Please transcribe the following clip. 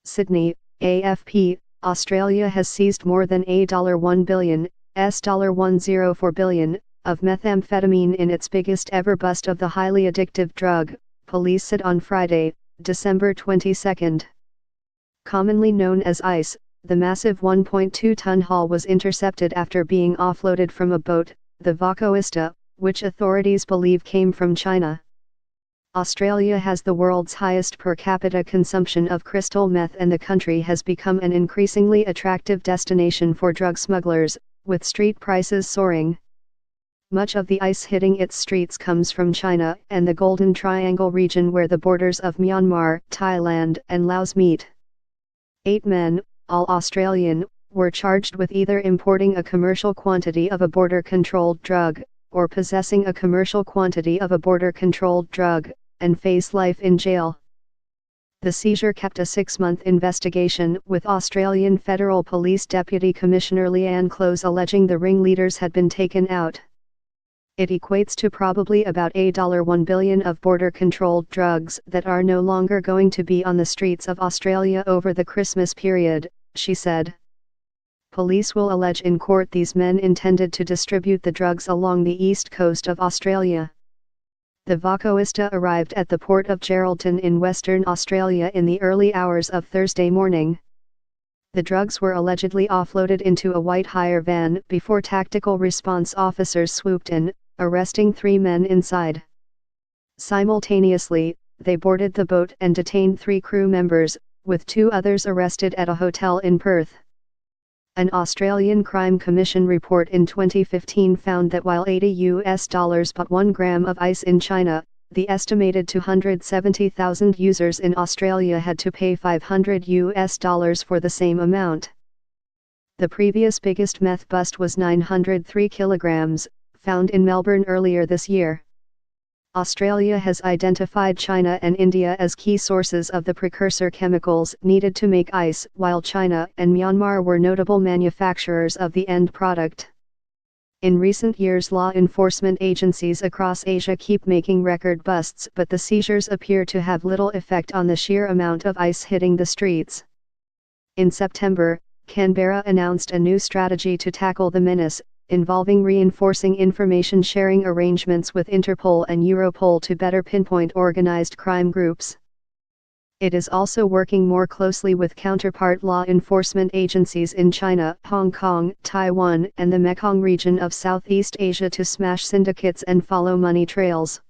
Sydney, AFP, Australia has seized more than $1 billion, $104 billion, of methamphetamine in its biggest ever bust of the highly addictive drug, police said on Friday, December 22. Commonly known as ice, the massive 1.2-ton haul was intercepted after being offloaded from a boat, the Vacoista, which authorities believe came from China. Australia has the world's highest per capita consumption of crystal meth, and the country has become an increasingly attractive destination for drug smugglers, with street prices soaring. Much of the ice hitting its streets comes from China and the Golden Triangle region, where the borders of Myanmar, Thailand, and Laos meet. 8 men, all Australian, were charged with either importing a commercial quantity of a border-controlled drug, or possessing a commercial quantity of a border-controlled drug, and face life in jail. The seizure kept a 6-month investigation, with Australian Federal Police Deputy Commissioner Leanne Close alleging the ringleaders had been taken out. It equates to probably about $1 billion of border-controlled drugs that are no longer going to be on the streets of Australia over the Christmas period, she said. Police will allege in court these men intended to distribute the drugs along the east coast of Australia. The Vacoista arrived at the port of Geraldton in Western Australia in the early hours of Thursday morning. The drugs were allegedly offloaded into a white hire van before tactical response officers swooped in, arresting 3 men inside. Simultaneously, they boarded the boat and detained 3 crew members, with 2 others arrested at a hotel in Perth. An Australian Crime Commission report in 2015 found that while $80 bought 1 gram of ice in China, the estimated 270,000 users in Australia had to pay $500 for the same amount. The previous biggest meth bust was 903 kilograms, found in Melbourne earlier this year. Australia has identified China and India as key sources of the precursor chemicals needed to make ice, while China and Myanmar were notable manufacturers of the end product. In recent years, law enforcement agencies across Asia keep making record busts, but the seizures appear to have little effect on the sheer amount of ice hitting the streets. In September, Canberra announced a new strategy to tackle the menace, involving reinforcing information sharing arrangements with Interpol and Europol to better pinpoint organized crime groups. It is also working more closely with counterpart law enforcement agencies in China, Hong Kong, Taiwan, and the Mekong region of Southeast Asia to smash syndicates and follow money trails.